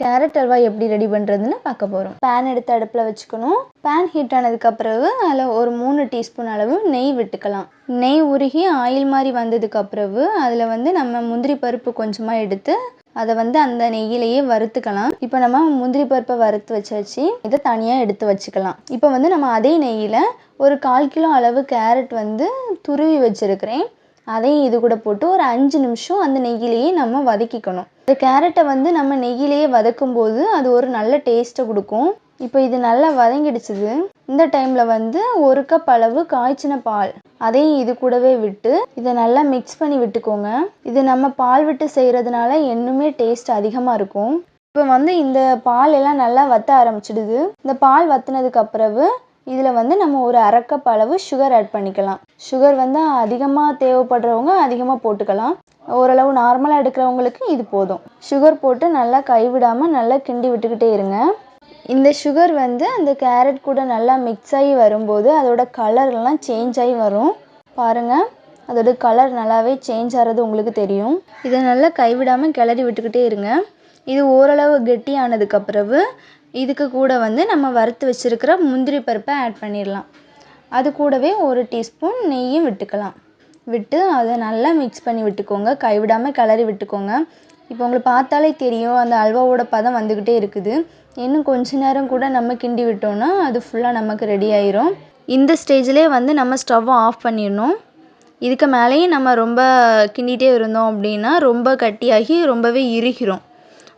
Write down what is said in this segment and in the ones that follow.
Carrot halwa எப்படி ready பண்ணுறதுன்னு பார்க்க போகிறோம். பேன் எடுத்து அடுப்பில் வச்சுக்கணும். பேன் ஹீட் ஆனதுக்கு பிறகு அதில் ஒரு 3 டீஸ்பூன் அளவு நெய் விட்டுக்கலாம். நெய் உருகி ஆயில் மாதிரி வந்ததுக்கு பிறகு அதில் நம்ம முந்திரி பருப்பு கொஞ்சமாக எடுத்து அதை அந்த நெய்யிலேயே வறுத்துக்கலாம். இப்போ நம்ம முந்திரி பருப்பை வறுத்து வச்சாச்சு. இதை தனியாக எடுத்து வச்சுக்கலாம். இப்போ நம்ம அதே நெய்யில் ஒரு 1/4 கிலோ அளவு கேரட் துருவி வச்சுருக்கிறேன். அதையும் இது கூட போட்டு ஒரு 5 நிமிஷம் அந்த நெய்யிலேயே நம்ம வதக்கிக்கணும். இந்த கேரட்டை நம்ம நெய்யிலேயே வதக்கும் போது அது ஒரு நல்ல டேஸ்ட்டை கொடுக்கும். இப்போ இது நல்லா வதங்கிடுச்சுது. இந்த டைமில் 1 கப் அளவு காய்ச்சின பால் அதையும் இது கூடவே விட்டு இதை நல்லா மிக்ஸ் பண்ணி விட்டுக்கோங்க. இது நம்ம பால் விட்டு செய்கிறதுனால இன்னுமே டேஸ்ட் அதிகமாக இருக்கும். இப்போ இந்த பால் எல்லாம் நல்லா வற்ற ஆரம்பிச்சிடுது. இந்த பால் வற்றினதுக்கு பிறகு இதில் நம்ம ஒரு 1/2 கப் அளவு சுகர் ஆட் பண்ணிக்கலாம். சுகர் அதிகமாக தேவைப்படுறவங்க அதிகமாக போட்டுக்கலாம். ஓரளவு நார்மலாக எடுக்கிறவங்களுக்கு இது போதும். சுகர் போட்டு நல்லா கைவிடாமல் நல்லா கிண்டி விட்டுக்கிட்டே இருங்க. இந்த சுகர் அந்த கேரட் கூட நல்லா மிக்ஸ் ஆகி வரும்போது அதோட கலர்லாம் சேஞ்ச் ஆகி வரும். பாருங்கள், அதோட கலர் நல்லாவே சேஞ்ச் ஆகிறது உங்களுக்கு தெரியும். இதை நல்லா கைவிடாமல் கிளறி விட்டுக்கிட்டே இருங்க. இது ஓரளவு கெட்டியானதுக்கு பிறகு இதுக்கு கூட நம்ம வறுத்து வச்சுருக்கிற முந்திரி பருப்பை ஆட் பண்ணிடலாம். அது கூடவே 1 டீஸ்பூன் நெய்யும் விட்டுக்கலாம். விட்டு அதை நல்லா மிக்ஸ் பண்ணி விட்டுக்கோங்க. கைவிடாமல் கிளறி விட்டுக்கோங்க. இப்போ உங்களுக்கு பார்த்தாலே தெரியும் அந்த அல்வாவோட பதம் வந்துக்கிட்டே இருக்குது. இன்னும் கொஞ்ச நேரம் கூட நம்ம கிண்டி விட்டோம்னா அது ஃபுல்லாக நமக்கு ரெடி ஆயிரும். இந்த ஸ்டேஜ்லேயே நம்ம ஸ்டவ்வை ஆஃப் பண்ணிடணும். இதுக்கு மேலேயும் நம்ம ரொம்ப கிண்டிகிட்டே இருந்தோம் அப்படின்னா ரொம்ப கட்டியாகி ரொம்பவே இறுகிரும்.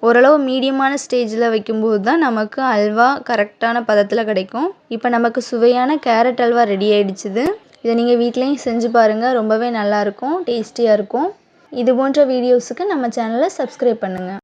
ஓரளவு மீடியமான ஸ்டேஜில் வைக்கும்போது தான் நமக்கு அல்வா கரெக்டான பதத்தில் கிடைக்கும். இப்போ நமக்கு சுவையான கேரட் அல்வா ரெடி ஆகிடுச்சுது. இதை நீங்கள் வீட்லேயும் செஞ்சு பாருங்கள். ரொம்பவே நல்லாயிருக்கும், டேஸ்டியாக இருக்கும். இது போன்ற வீடியோஸுக்கு நம்ம சேனலை சப்ஸ்கிரைப் பண்ணுங்கள்.